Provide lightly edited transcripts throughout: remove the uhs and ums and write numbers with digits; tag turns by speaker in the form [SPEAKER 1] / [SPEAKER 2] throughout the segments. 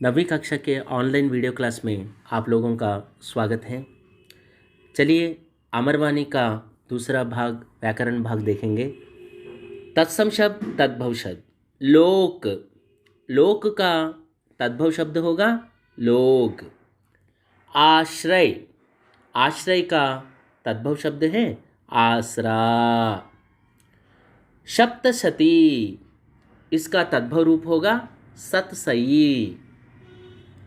[SPEAKER 1] नवीं कक्षा के ऑनलाइन वीडियो क्लास में आप लोगों का स्वागत है। चलिए अमरवाणी का दूसरा भाग व्याकरण भाग देखेंगे। तत्सम शब्द तद्भव शब्द लोक, लोक का तद्भव शब्द होगा लोग। आश्रय, आश्रय का तद्भव शब्द है आसरा। सप्तशती, इसका तद्भव रूप होगा सतसई।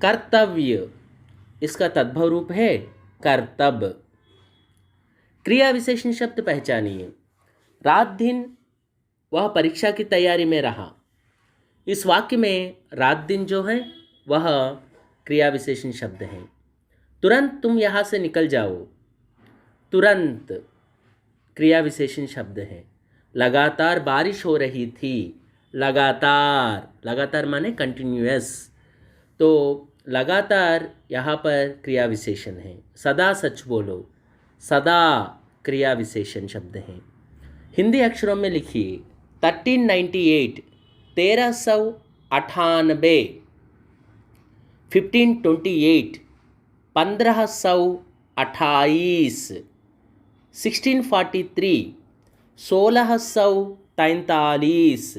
[SPEAKER 1] कर्तव्य, इसका तद्भव रूप है कर्तब। क्रिया विशेषण शब्द पहचानिए। रात दिन वह परीक्षा की तैयारी में रहा। इस वाक्य में रात दिन जो है वह क्रिया विशेषण शब्द है। तुरंत तुम यहाँ से निकल जाओ, तुरंत क्रिया विशेषण शब्द है। लगातार बारिश हो रही थी, लगातार, लगातार माने कंटिन्यूअस, तो लगातार यहाँ पर क्रिया विशेषण है। सदा सच बोलो, सदा क्रिया विशेषण शब्द है। हिंदी अक्षरों में लिखिए 1398, 1398, 1528, 1528, 1643, 1643,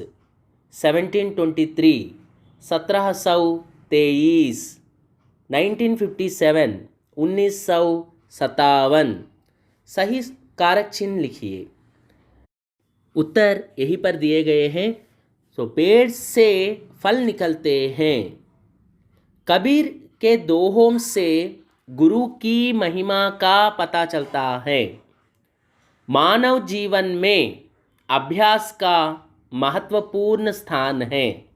[SPEAKER 1] 1723, 1723, 1957, 1957। सही कारक चिन्ह लिखिए। उत्तर यहीं पर दिए गए हैं। तो पेड़ से फल निकलते हैं। कबीर के दोहों से गुरु की महिमा का पता चलता है। मानव जीवन में अभ्यास का महत्वपूर्ण स्थान है।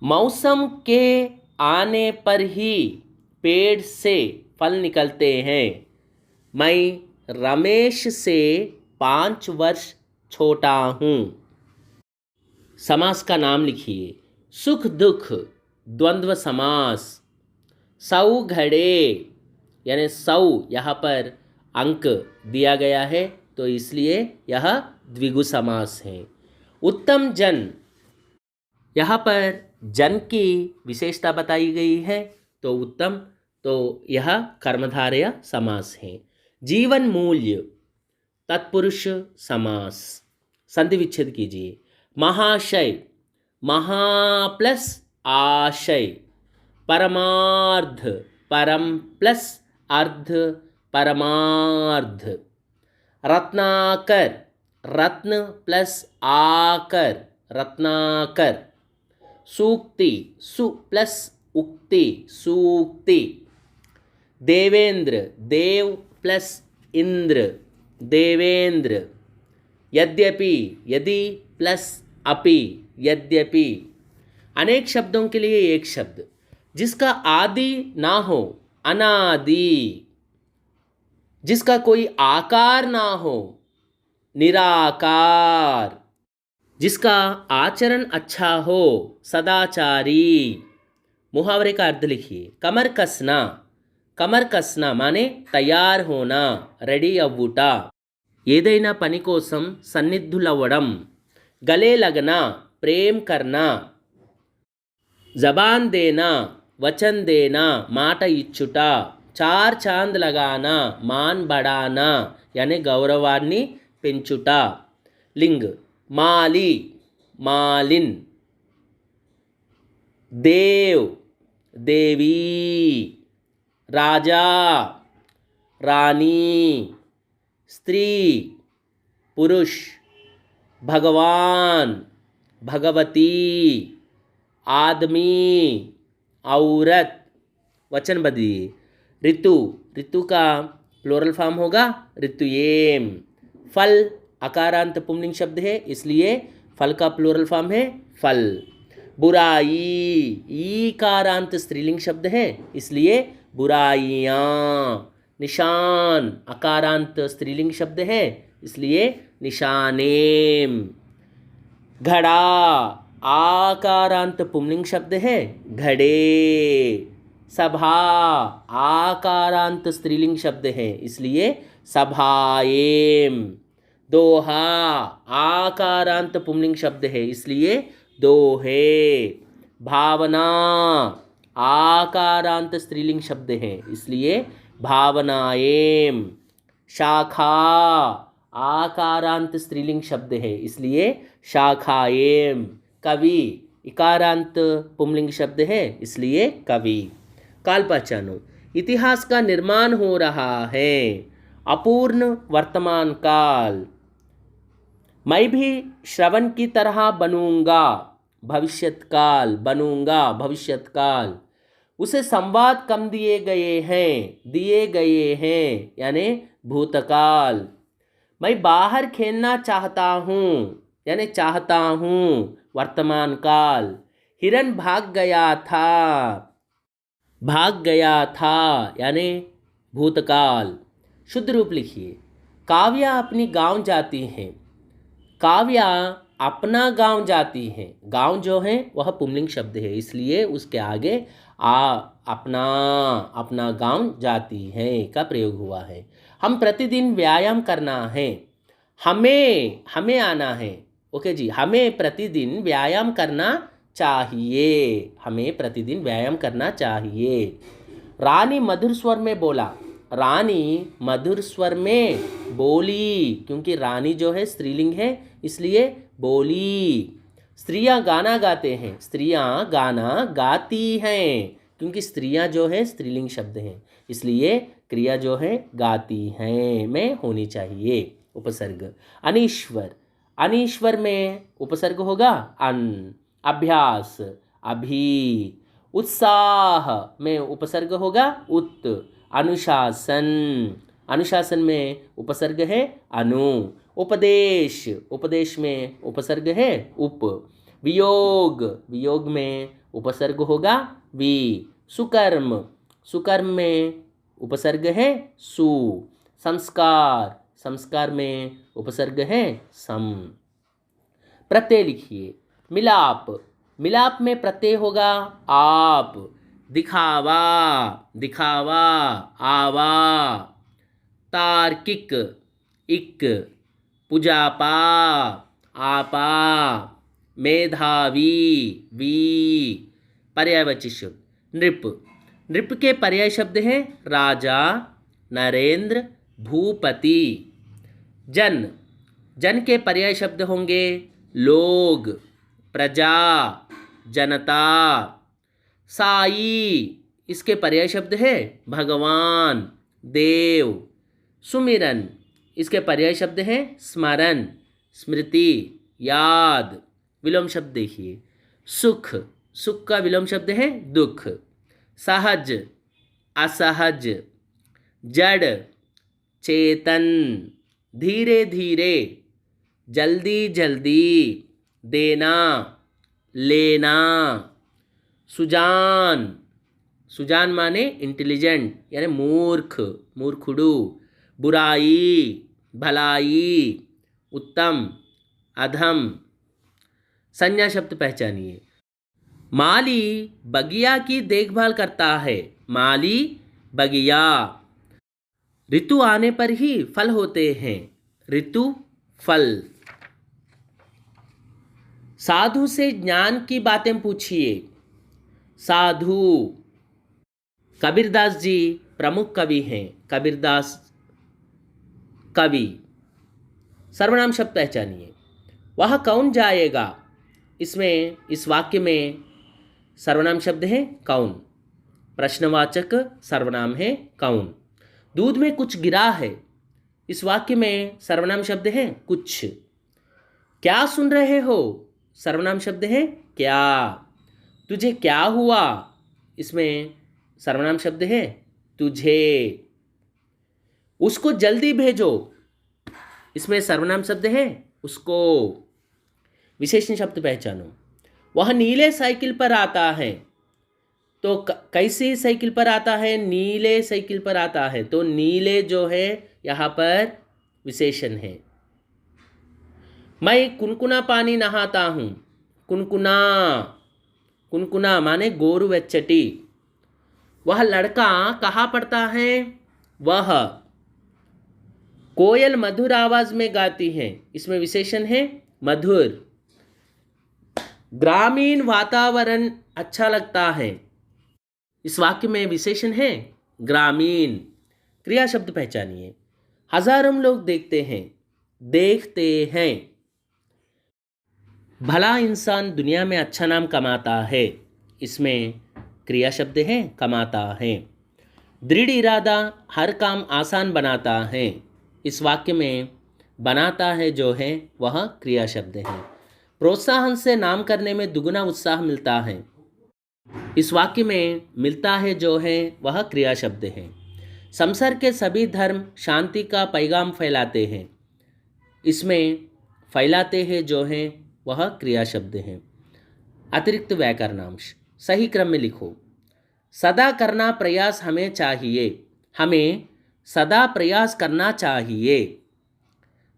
[SPEAKER 1] मौसम के आने पर ही पेड़ से फल निकलते हैं। मैं रमेश से 5 वर्ष छोटा हूँ। समास का नाम लिखिए। सुख दुख द्वंद्व समास। 100 घड़े, यानी 100 यहाँ पर अंक दिया गया है तो इसलिए यह द्विगु समास है। उत्तम जन, यहाँ पर जन की विशेषता बताई गई है तो उत्तम, तो यह कर्मधारय समास है। जीवन मूल्य तत्पुरुष समास। संधि विच्छेद कीजिए। महाशय, महा प्लस आशय। परमार्ध, परम प्लस अर्ध, परमार्ध। रत्नाकर, रत्न प्लस आकर, रत्नाकर। सूक्ति, सु प्लस उक्ति, सूक्ति। देवेंद्र, देव प्लस इंद्र, देवेंद्र। यद्यपि, यदि प्लस अपि, यद्यपि। अनेक शब्दों के लिए एक शब्द। जिसका आदि ना हो, अनादि। जिसका कोई आकार ना हो, निराकार। जिसका आचरण अच्छा हो, सदाचारी। मुहावरे का अर्थ लिखिए। कमर कसना, कमर कसना माने तैयार होना, రెడీ అవ్వుట। ఏదైనా పని కోసం సన్నిధులవ్వడం। गले लगना, प्रेम करना। जबान देना, वचन देना, మాట ఇచ్చుట। 4 चांद लगाना, मान बढ़ाना, यानी गौरवाన్ని పెంచుట। लिंग माली, मालिन। देव, देवी। राजा, रानी। स्त्री, पुरुष। भगवान, भगवती। आदमी, औरत। वचन बदलिए। ऋतु, ऋतु का प्लूरल फॉर्म होगा ऋतुएम। फल अकारांत पुंलिंग शब्द है इसलिए फल का प्लूरल फॉर्म है फल। बुराई ईकारांत स्त्रीलिंग शब्द है इसलिए बुराइयाँ। निशान अकारांत स्त्रीलिंग शब्द है इसलिए निशानेम। घड़ा आकारांत पुंलिंग शब्द है घड़े। सभा आकारांत स्त्रीलिंग शब्द है इसलिए सभाएम। दोहा आकारांत पुंलिंग शब्द है इसलिए दोहे। भावना आकारांत स्त्रीलिंग शब्द है, इसलिए भावनाएं। शाखा आकारांत स्त्रीलिंग शब्द है, इसलिए शाखाएं। कवि इकारांत पुंलिंग शब्द है, इसलिए कवि। काल पहचानो। इतिहास का निर्माण हो रहा है, अपूर्ण वर्तमान काल। मैं भी श्रवण की तरह बनूंगा, भविष्यत काल। बनूंगा, भविष्यत काल। उसे संवाद कम दिए गए हैं यानी भूतकाल। मैं बाहर खेलना चाहता हूँ यानी चाहता हूँ, वर्तमान काल। हिरन भाग गया था यानी भूतकाल। शुद्ध रूप लिखिए। काव्या अपनी गांव जाती हैं। काव्या अपना गांव जाती हैं। गांव जो है वह पुंलिंग शब्द है, इसलिए उसके आगे अपना गांव जाती है का प्रयोग हुआ है। हम प्रतिदिन व्यायाम करना है। हमें आना है। ओके जी, हमें प्रतिदिन व्यायाम करना चाहिए। हमें प्रतिदिन व्यायाम करना चाहिए। रानी मधुर स्वर में बोला। रानी मधुर स्वर में बोली, क्योंकि रानी जो है स्त्रीलिंग है, इसलिए बोली। स्त्रियां गाना गाते हैं। स्त्रियां गाना गाती हैं, क्योंकि स्त्रियां जो है स्त्रीलिंग शब्द हैं, इसलिए क्रिया जो है गाती हैं में होनी चाहिए उपसर्ग। अनीश्वर, अनीश्वर में उपसर्ग होगा अन। अभ्यास, अभी। उत्साह में उपसर्ग होगा उत। अनुशासन, अनुशासन में उपसर्ग है अनु। उपदेश, उपदेश में उपसर्ग है उप। वियोग, वियोग में उपसर्ग होगा वि। सुकर्म, सुकर्म में उपसर्ग है सु। संस्कार, संस्कार में उपसर्ग है सम। प्रत्यय लिखिए। मिलाप, मिलाप में प्रत्यय होगा आप। दिखावा, दिखावा आवा। तार्किक, इक। पुजापा, आपा। मेधावी, वी। पर्यायवाची शब्द। नृप, नृप के पर्याय शब्द हैं राजा, नरेंद्र, भूपति। जन, जन के पर्याय शब्द होंगे लोग, प्रजा, जनता। साई, इसके पर्याय शब्द है भगवान, देव। सुमिरन, इसके पर्याय शब्द हैं स्मरण, स्मृति, याद। विलोम शब्द देखिए। सुख, सुख का विलोम शब्द है दुख। सहज, असहज। जड़, चेतन। धीरे धीरे, जल्दी जल्दी। देना, लेना। सुजान, सुजान माने इंटेलिजेंट यानी मूर्ख, मूर्खुडू। बुराई, भलाई। उत्तम, अधम। संज्ञा शब्द पहचानिए। माली बगिया की देखभाल करता है। माली, बगिया। ऋतु आने पर ही फल होते हैं। ऋतु, फल। साधु से ज्ञान की बातें पूछिए। साधु। कबीरदास जी प्रमुख कवि हैं। कबीरदास कवि। सर्वनाम शब्द पहचानिए। वह कौन जाएगा, इसमें इस वाक्य में सर्वनाम शब्द है कौन। प्रश्नवाचक सर्वनाम है कौन। दूध में कुछ गिरा है, इस वाक्य में सर्वनाम शब्द है कुछ। क्या सुन रहे हो, सर्वनाम शब्द है क्या। तुझे क्या हुआ, इसमें सर्वनाम शब्द है तुझे। उसको जल्दी भेजो, इसमें सर्वनाम शब्द है उसको। विशेषण शब्द पहचानो। वह नीले साइकिल पर आता है, तो कैसी साइकिल पर आता है, नीले साइकिल पर आता है, तो नीले जो है यहाँ पर विशेषण है। मैं कुनकुना पानी नहाता हूँ। कुनकुना, कुनकुना माने गोरुवेच्चटी। वह लड़का कहाँ पढ़ता है, वह। कोयल मधुर आवाज में गाती है, इसमें विशेषण है मधुर। ग्रामीण वातावरण अच्छा लगता है। इस वाक्य में विशेषण है ग्रामीण। क्रिया शब्द पहचानिए। हजारों लोग देखते हैं। भला इंसान दुनिया में अच्छा नाम कमाता है। इसमें क्रिया शब्द है कमाता है। दृढ़ इरादा हर काम आसान बनाता है। इस वाक्य में बनाता है जो है वह क्रिया शब्द है। प्रोत्साहन से नाम करने में दुगुना उत्साह मिलता है। इस वाक्य में मिलता है जो है वह क्रिया शब्द है। संसार के सभी धर्म शांति का पैगाम फैलाते हैं। इसमें फैलाते हैं जो है वह क्रिया शब्द है। अतिरिक्त व्याकरणांश सही क्रम में लिखो। सदा करना प्रयास हमें चाहिए। हमें सदा प्रयास करना चाहिए।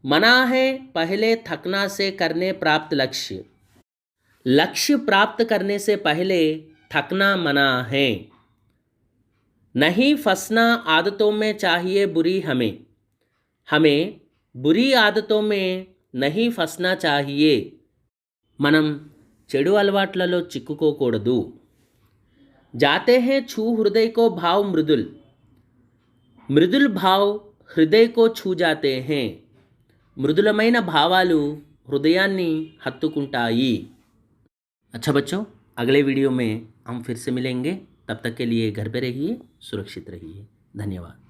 [SPEAKER 1] मना है पहले थकना से करने प्राप्त लक्ष्य। लक्ष्य प्राप्त करने से पहले थकना मना है। नहीं फंसना आदतों में चाहिए बुरी हमें। हमें बुरी आदतों में नहीं फंसना चाहिए। మనం చెడు అలవాట్లలో చిక్కుకోకూడదు। जाते हैं छू हृदय को भाव मृदुल। మృదుల్ భావ్ హృదయ కో ఛూ జాతే हैं। మృదులమైన భావాలు హృదయాన్ని హత్తుకుంటాయి। अच्छा बच्चों, अगले वीडियो में हम फिर से मिलेंगे। तब तक के लिए घर पे रहिए, सुरक्षित रहिए। धन्यवाद।